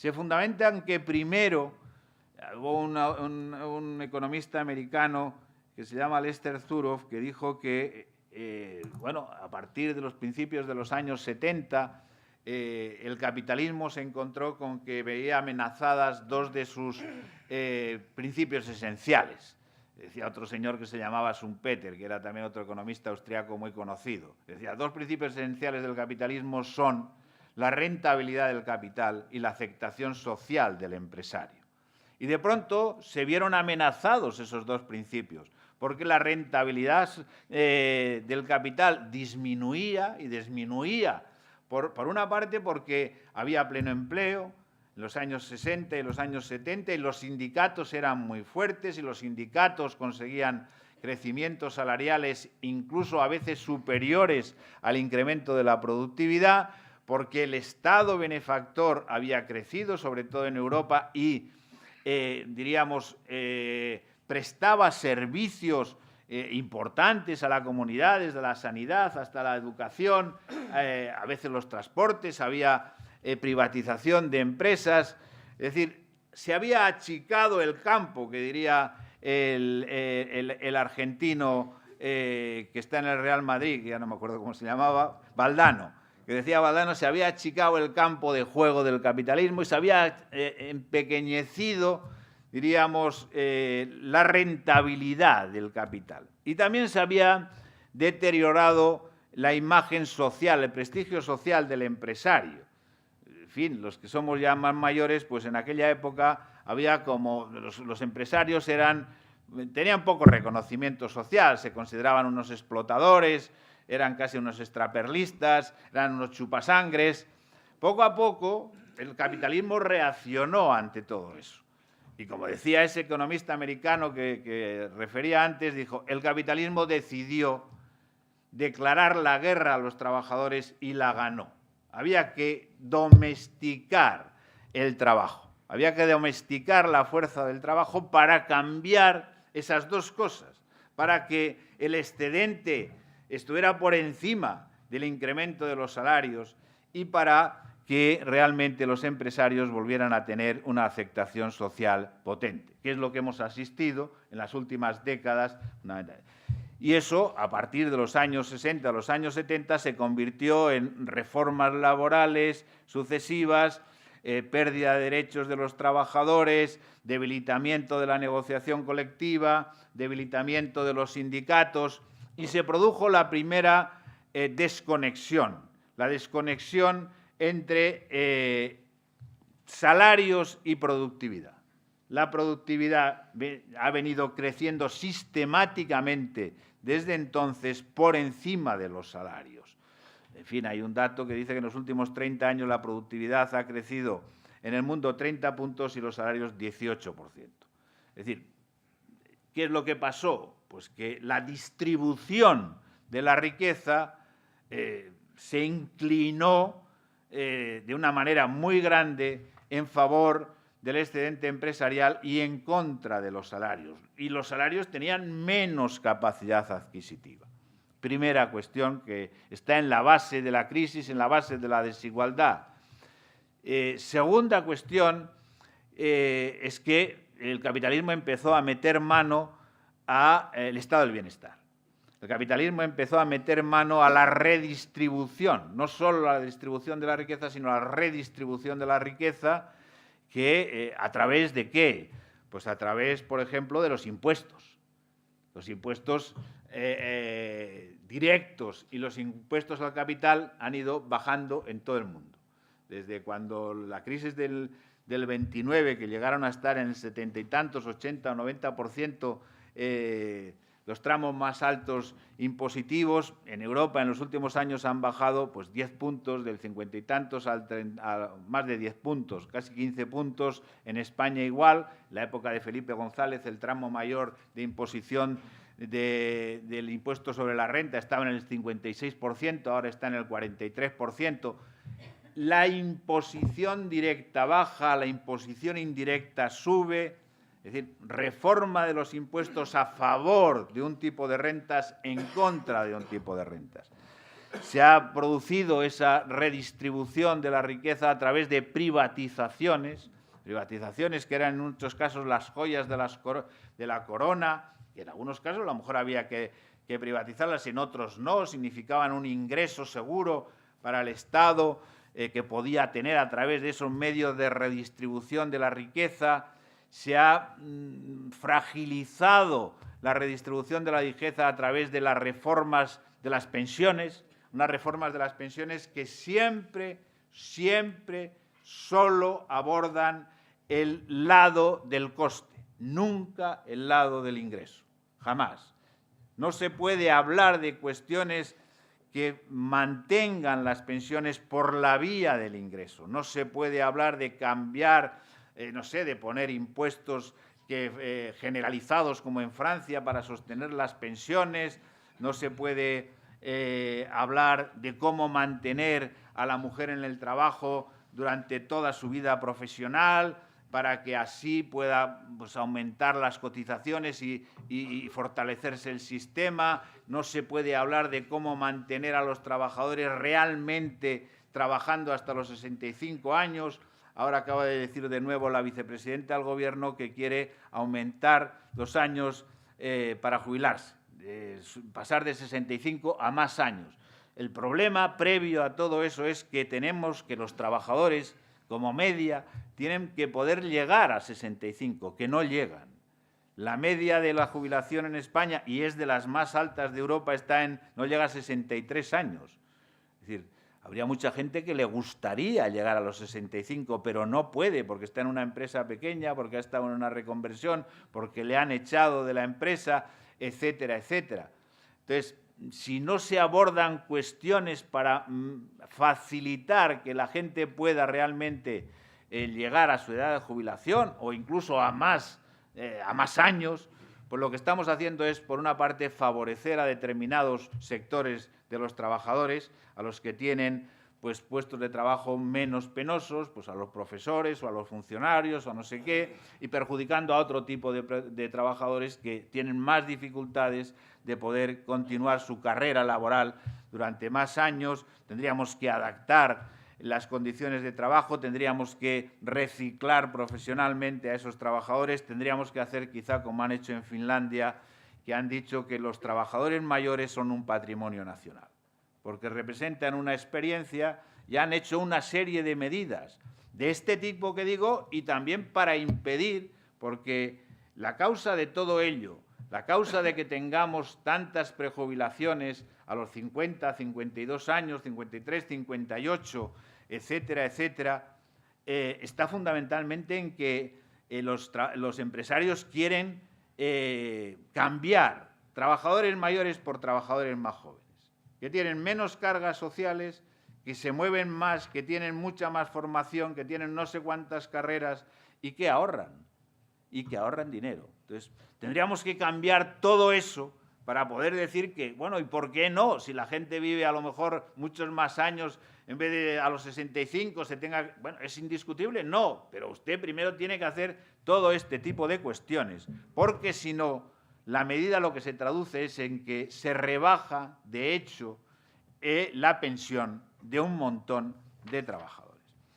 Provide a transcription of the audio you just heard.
se fundamenta en que primero hubo un economista americano que se llama Lester Zuroff, que dijo que, bueno, a partir de los principios de los años 70, el capitalismo se encontró con que veía amenazadas dos de sus principios esenciales. Decía otro señor que se llamaba Schumpeter, que era también otro economista austriaco muy conocido. Decía, dos principios esenciales del capitalismo son la rentabilidad del capital y la aceptación social del empresario. Y de pronto se vieron amenazados esos dos principios, porque la rentabilidad del capital disminuía y disminuía. Por una parte, porque había pleno empleo en los años 60 y los años 70 y los sindicatos eran muy fuertes y los sindicatos conseguían crecimientos salariales incluso a veces superiores al incremento de la productividad, porque el Estado benefactor había crecido, sobre todo en Europa, y diríamos, prestaba servicios importantes a la comunidad, desde la sanidad hasta la educación, a veces los transportes, había privatización de empresas, es decir, se había achicado el campo, que diría el argentino que está en el Real Madrid, que ya no me acuerdo cómo se llamaba, Valdano, que decía Valdano, se había achicado el campo de juego del capitalismo y se había empequeñecido, diríamos, la rentabilidad del capital. Y también se había deteriorado la imagen social, el prestigio social del empresario. En fin, los que somos ya más mayores, pues en aquella época había como los empresarios tenían poco reconocimiento social, se consideraban unos explotadores, eran casi unos extraperlistas, eran unos chupasangres. Poco a poco el capitalismo reaccionó ante todo eso. Y como decía ese economista americano que refería antes, dijo, el capitalismo decidió declarar la guerra a los trabajadores y la ganó. Había que domesticar el trabajo, había que domesticar la fuerza del trabajo para cambiar esas dos cosas, para que el excedente estuviera por encima del incremento de los salarios y para que realmente los empresarios volvieran a tener una aceptación social potente, que es lo que hemos asistido en las últimas décadas. Y eso, a partir de los años 60 a los años 70, se convirtió en reformas laborales sucesivas, pérdida de derechos de los trabajadores, debilitamiento de la negociación colectiva, debilitamiento de los sindicatos, y se produjo la primera desconexión, la desconexión entre salarios y productividad. La productividad ha venido creciendo sistemáticamente desde entonces por encima de los salarios. En fin, hay un dato que dice que en los últimos 30 años la productividad ha crecido en el mundo 30 puntos y los salarios 18%. Es decir, ¿qué es lo que pasó? Pues que la distribución de la riqueza se inclinó de una manera muy grande en favor del excedente empresarial y en contra de los salarios. Y los salarios tenían menos capacidad adquisitiva. Primera cuestión que está en la base de la crisis, en la base de la desigualdad. Segunda cuestión es que el capitalismo empezó a meter mano al estado del bienestar. El capitalismo empezó a meter mano a la redistribución, no solo a la distribución de la riqueza, sino a la redistribución de la riqueza, que ¿a través de qué? Pues a través, por ejemplo, de los impuestos. Los impuestos directos y los impuestos al capital han ido bajando en todo el mundo. Desde cuando la crisis del 29, que llegaron a estar en el 70 y tantos, 80 o 90%, los tramos más altos impositivos, en Europa en los últimos años han bajado pues 10 puntos, del 50 y tantos a más de 10 puntos, casi 15 puntos, en España igual. En la época de Felipe González el tramo mayor de imposición del impuesto sobre la renta estaba en el 56%, ahora está en el 43%. La imposición directa baja, la imposición indirecta sube. Es decir, reforma de los impuestos a favor de un tipo de rentas, en contra de un tipo de rentas. se ha producido esa redistribución de la riqueza a través de privatizaciones que eran en muchos casos las joyas de la corona, que en algunos casos a lo mejor había que privatizarlas, en otros no, significaban un ingreso seguro para el Estado que podía tener a través de esos medios de redistribución de la riqueza. Se ha fragilizado la redistribución de la riqueza a través de las reformas de las pensiones, unas reformas de las pensiones que siempre solo abordan el lado del coste, nunca el lado del ingreso, jamás. No se puede hablar de cuestiones que mantengan las pensiones por la vía del ingreso. No se puede hablar de cambiar, no sé, de poner impuestos generalizados como en Francia para sostener las pensiones. No se puede hablar de cómo mantener a la mujer en el trabajo durante toda su vida profesional, para que así pueda pues, aumentar las cotizaciones y fortalecerse el sistema. No se puede hablar de cómo mantener a los trabajadores realmente trabajando hasta los 65 años. Ahora acaba de decir de nuevo la vicepresidenta del Gobierno que quiere aumentar los años para jubilarse, pasar de 65 a más años. El problema previo a todo eso es que tenemos que los trabajadores, como media, tienen que poder llegar a 65, que no llegan. La media de la jubilación en España, y es de las más altas de Europa, no llega a 63 años. Es decir, habría mucha gente que le gustaría llegar a los 65, pero no puede, porque está en una empresa pequeña, porque ha estado en una reconversión, porque le han echado de la empresa, etcétera, etcétera. Entonces, si no se abordan cuestiones para facilitar que la gente pueda realmente llegar a su edad de jubilación o incluso a más años, pues lo que estamos haciendo es, por una parte, favorecer a determinados sectores de los trabajadores, a los que tienen pues, puestos de trabajo menos penosos, pues a los profesores o a los funcionarios o no sé qué, y perjudicando a otro tipo de trabajadores que tienen más dificultades de poder continuar su carrera laboral durante más años. Tendríamos que adaptar las condiciones de trabajo, tendríamos que reciclar profesionalmente a esos trabajadores, tendríamos que hacer quizá como han hecho en Finlandia, que han dicho que los trabajadores mayores son un patrimonio nacional, porque representan una experiencia y han hecho una serie de medidas de este tipo que digo, y también para impedir, porque la causa de todo ello, la causa de que tengamos tantas prejubilaciones a los 50, 52 años, 53, 58, etcétera, etcétera, está fundamentalmente en que los empresarios quieren cambiar trabajadores mayores por trabajadores más jóvenes, que tienen menos cargas sociales, que se mueven más, que tienen mucha más formación, que tienen no sé cuántas carreras y que ahorran dinero. Entonces, tendríamos que cambiar todo eso para poder decir que, bueno, ¿y por qué no? Si la gente vive a lo mejor muchos más años, en vez de a los 65 bueno, ¿es indiscutible? No, pero usted primero tiene que hacer todo este tipo de cuestiones, porque si no, la medida lo que se traduce es en que se rebaja, de hecho, la pensión de un montón de trabajadores.